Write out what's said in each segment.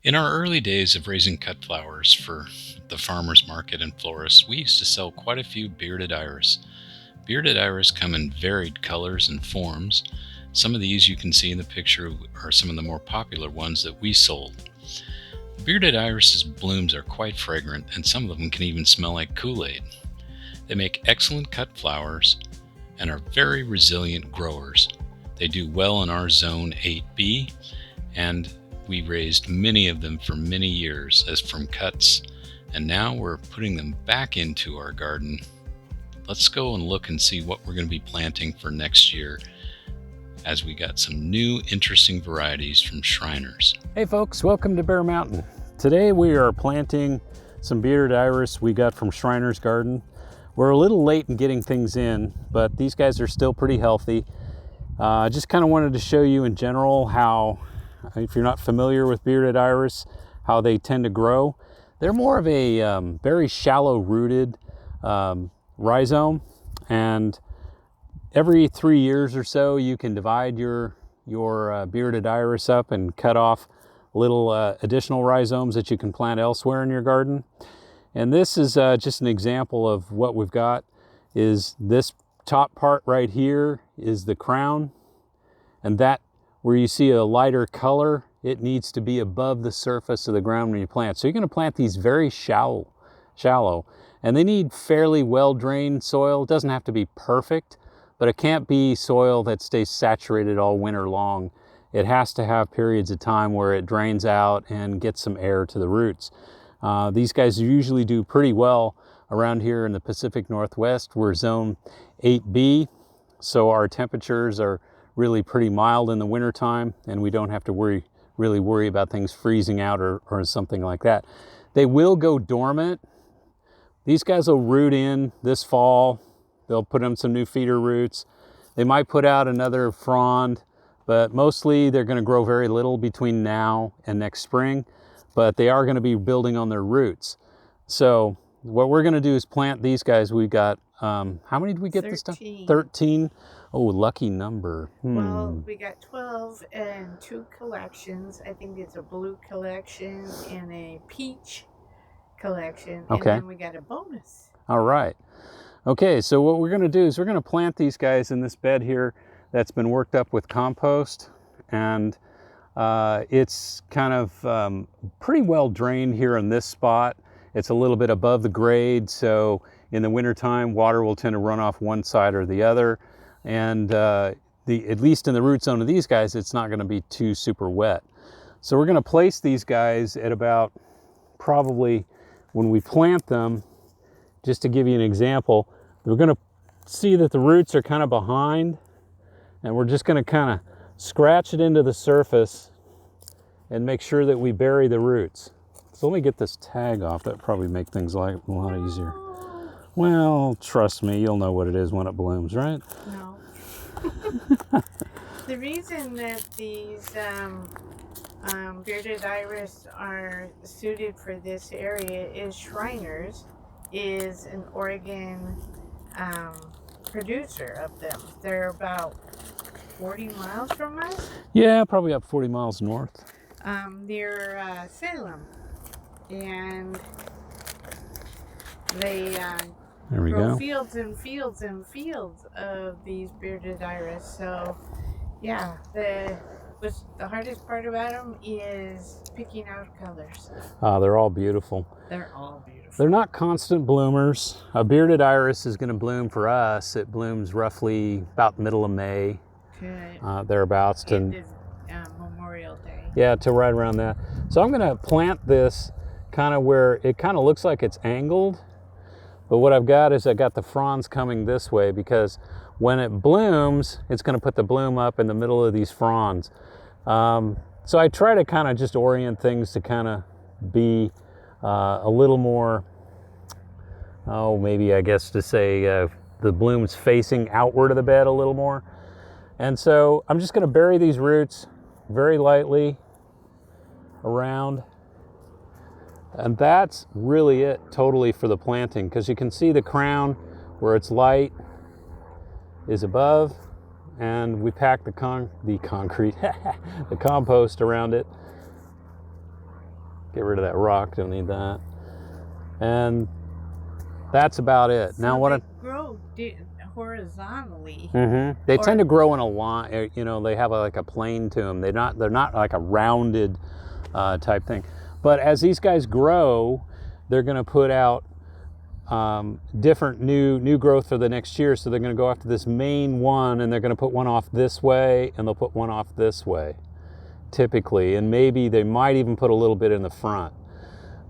In our early days of raising cut flowers for the farmers market and florists, we used to sell quite a few bearded iris. Bearded iris come in varied colors and forms. Some of these you can see in the picture are some of the more popular ones that we sold. Bearded iris's blooms are quite fragrant, and some of them can even smell like Kool-Aid. They make excellent cut flowers and are very resilient growers. They do well in our zone 8B, and we raised many of them for many years as from cuts, and now we're putting them back into our garden. Let's go and look and see what we're going to be planting for next year, as we got some new interesting varieties from Shriners. Hey folks, welcome to Bear Mountain. Today we are planting some bearded iris we got from Shriner's garden. We're a little late in getting things in, but these guys are still pretty healthy. I just kind of wanted to show you in general how, if you're not familiar with bearded iris, how they tend to grow. They're more of a very shallow rooted rhizome, and every 3 years or so you can divide your bearded iris up and cut off little additional rhizomes that you can plant elsewhere in your garden. And this is just an example of what we've got. Is this top part right here is the crown, and that where you see a lighter color, it needs to be above the surface of the ground when you plant. So you're going to plant these very shallow, and they need fairly well-drained soil. It doesn't have to be perfect, but it can't be soil that stays saturated all winter long. It has to have periods of time where it drains out and gets some air to the roots. These guys usually do pretty well around here in the Pacific Northwest. We're zone 8B, so our temperatures are really pretty mild in the wintertime, and we don't have to really worry about things freezing out or something like that. They will go dormant. These guys will root in this fall. They'll put in some new feeder roots. They might put out another frond, but mostly they're going to grow very little between now and next spring, but they are going to be building on their roots. So what we're going to do is plant these guys. We got, how many did we get 13. this time? 13. Oh, lucky number. Well, we got 12 and 2 collections. I think it's a blue collection and a peach collection. Okay. And then we got a bonus. All right. Okay, so what we're going to do is we're going to plant these guys in this bed here that's been worked up with compost, and it's kind of pretty well drained here in this spot. It's a little bit above the grade, so in the wintertime water will tend to run off one side or the other, and at least in the root zone of these guys it's not going to be too super wet. So we're going to place these guys at about, probably when we plant them, just to give you an example, we're going to see that the roots are kind of behind, and we're just going to kind of scratch it into the surface and make sure that we bury the roots. So let me get this tag off. That would probably make things a lot easier. Well, trust me, you'll know what it is when it blooms, right? No. The reason that these bearded iris are suited for this area is Shriners is an Oregon producer of them. They're about 40 miles from us. Yeah, probably up 40 miles north. Near Salem. And they There we grow go. fields and fields and fields of these bearded iris. So, yeah, the hardest part about them is picking out colors. They're all beautiful. They're all beautiful. They're not constant bloomers. A bearded iris is going to bloom for us. It blooms roughly about middle of May, thereabouts. It is Memorial Day. Yeah, to right around that. So I'm going to plant this kind of where it kind of looks like it's angled. But what I've got is I got the fronds coming this way, because when it blooms, it's going to put the bloom up in the middle of these fronds. So I try to kind of just orient things to kind of be a little more, maybe I guess to say the bloom's facing outward of the bed a little more. And so I'm just going to bury these roots very lightly around. And that's really it totally for the planting, because you can see the crown where it's light is above, and we pack the concrete, the compost around it. Get rid of that rock, don't need that. And that's about it. So now what they grow horizontally. They tend to grow in a line, you know, they have like a plane to them. They're not like a rounded type thing. But as these guys grow, they're going to put out different new growth for the next year. So they're going to go after this main one, and they're going to put one off this way, and they'll put one off this way, typically. And maybe they might even put a little bit in the front.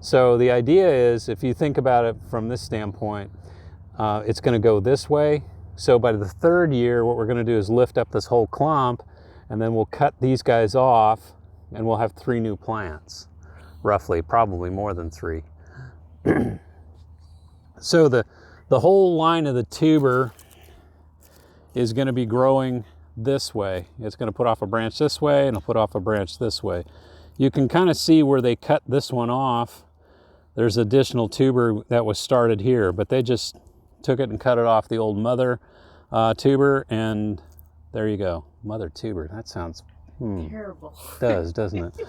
So the idea is, if you think about it from this standpoint, it's going to go this way. So by the third year, what we're going to do is lift up this whole clump, and then we'll cut these guys off, and we'll have 3 new plants, roughly, probably more than 3. So the whole line of the tuber is going to be growing this way. It's going to put off a branch this way, and it'll put off a branch this way. You can kind of see where they cut this one off. There's additional tuber that was started here, but they just took it and cut it off the old mother tuber, and there you go. Mother tuber. That sounds terrible. Does, doesn't it?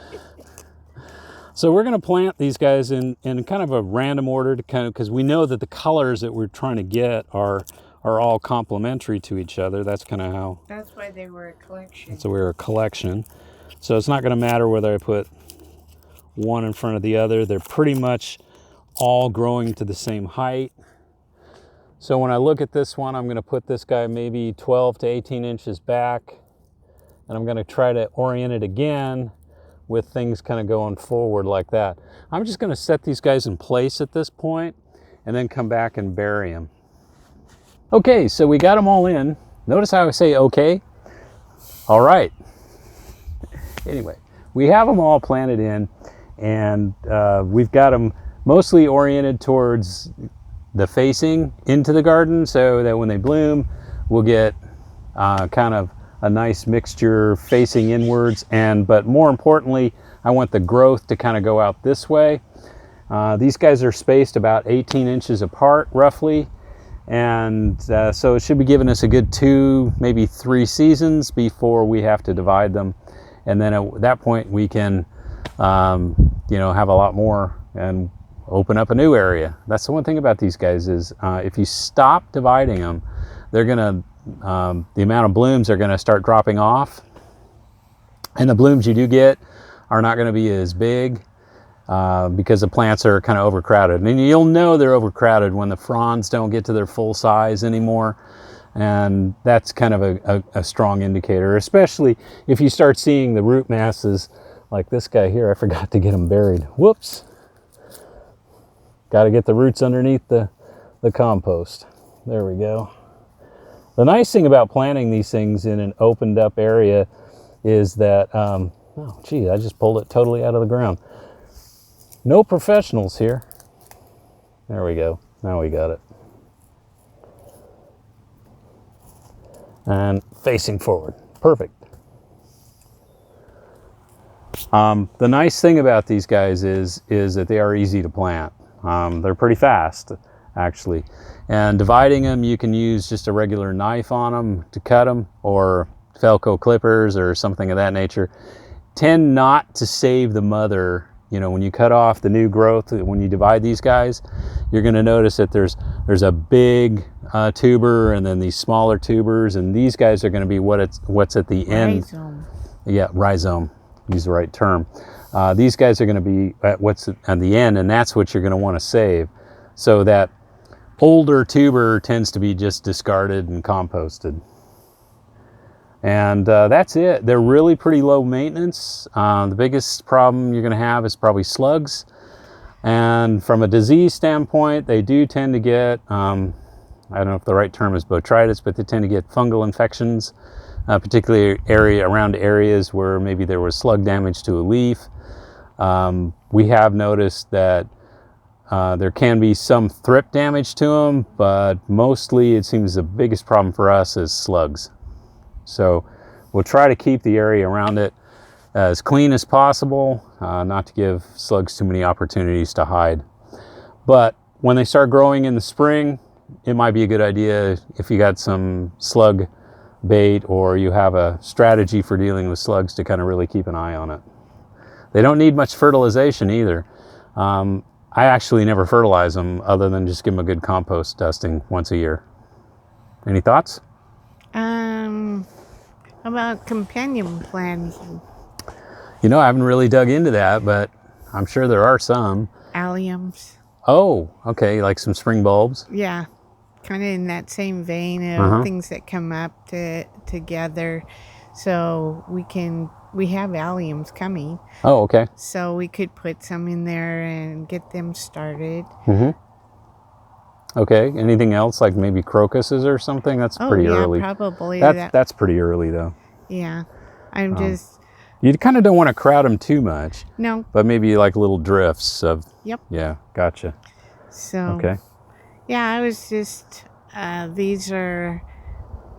So we're going to plant these guys in kind of a random order, to kind of, because we know that the colors that we're trying to get are all complementary to each other. That's kind of how. That's why they were a collection. So we're a collection. So it's not going to matter whether I put one in front of the other. They're pretty much all growing to the same height. So when I look at this one, I'm going to put this guy maybe 12 to 18 inches back, and I'm going to try to orient it again with things kind of going forward like that. I'm just going to set these guys in place at this point and then come back and bury them. Okay, so we got them all in. Notice how I say okay? All right. Anyway, we have them all planted in, and we've got them mostly oriented towards the facing into the garden, so that when they bloom, we'll get kind of a nice mixture facing inwards. But more importantly, I want the growth to kind of go out this way. These guys are spaced about 18 inches apart roughly, and so it should be giving us a good 2, maybe 3 seasons before we have to divide them. And then at that point we can you know, have a lot more and open up a new area. That's the one thing about these guys is if you stop dividing them, they're gonna the amount of blooms are going to start dropping off, and the blooms you do get are not going to be as big because the plants are kind of overcrowded. And you'll know they're overcrowded when the fronds don't get to their full size anymore, and that's kind of a strong indicator, especially if you start seeing the root masses like this guy here. I forgot to get him buried. Whoops. Got to get the roots underneath the compost. There we go. The nice thing about planting these things in an opened up area is that, oh gee, I just pulled it totally out of the ground. No professionals here. There we go. Now we got it. And facing forward. Perfect. The nice thing about these guys is that they are easy to plant. They're pretty fast, actually. And dividing them, you can use just a regular knife on them to cut them, or Felco clippers or something of that nature. Tend not to save the mother. You know, when you cut off the new growth, when you divide these guys, you're going to notice that there's a big tuber and then these smaller tubers, and these guys are going to be what's at the end. Rhizome. Yeah, rhizome. Use the right term. These guys are going to be at what's at the end, and that's what you're going to want to save. So that older tuber tends to be just discarded and composted. And that's it. They're really pretty low maintenance. The biggest problem you're going to have is probably slugs. And from a disease standpoint, they do tend to get, I don't know if the right term is botrytis, but they tend to get fungal infections, particularly around areas where maybe there was slug damage to a leaf. We have noticed that there can be some thrip damage to them, but mostly it seems the biggest problem for us is slugs. So we'll try to keep the area around it as clean as possible, not to give slugs too many opportunities to hide. But when they start growing in the spring, it might be a good idea, if you got some slug bait or you have a strategy for dealing with slugs, to kind of really keep an eye on it. They don't need much fertilization either. I actually never fertilize them other than just give them a good compost dusting once a year. Any thoughts? How about companion plants? You know, I haven't really dug into that, but I'm sure there are some. Alliums. Oh, okay, like some spring bulbs. Yeah, kind of in that same vein of things that come up together. So we have alliums coming. Oh, okay. So we could put some in there and get them started. Okay, anything else like maybe crocuses or something? That's pretty early. Probably. That's pretty early though. Yeah, I'm just... You kind of don't want to crowd them too much. No. But maybe like little drifts of... Yep. Yeah, gotcha. So... Okay. Yeah, I was just... these are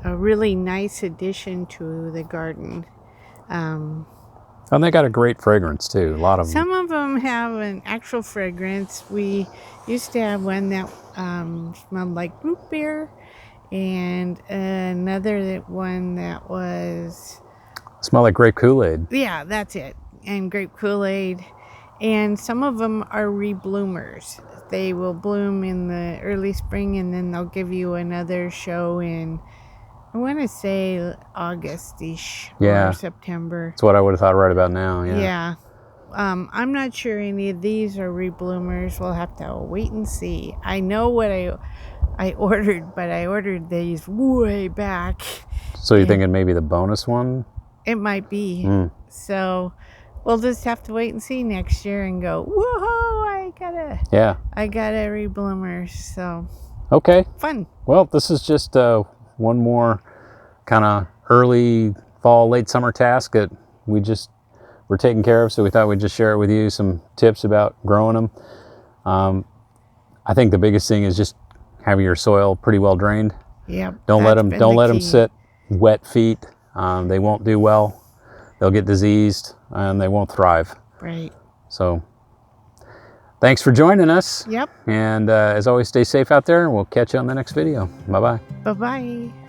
a really nice addition to the garden. And they got a great fragrance too. A lot of them. Some of them have an actual fragrance. We used to have one that smelled like root beer, and another one that was... Smell like grape Kool-Aid. Yeah, that's it. And grape Kool-Aid. And some of them are rebloomers. They will bloom in the early spring, and then they'll give you another show in, I want to say, August-ish or September. That's what I would have thought right about now, yeah. Yeah. I'm not sure any of these are rebloomers. We'll have to wait and see. I know what I ordered, but I ordered these way back. So you're thinking maybe the bonus one? It might be. So we'll just have to wait and see next year and go, whoa, I got a rebloomer. So okay, fun. Well, this is just one more kind of early fall, late summer task that we're taking care of. So we thought we'd just share it with you, some tips about growing them. I think the biggest thing is just having your soil pretty well drained. Yep. Don't let them sit wet feet. They won't do well. They'll get diseased and they won't thrive. Right. So thanks for joining us. Yep. And as always, stay safe out there, and we'll catch you on the next video. Bye-bye. Bye-bye.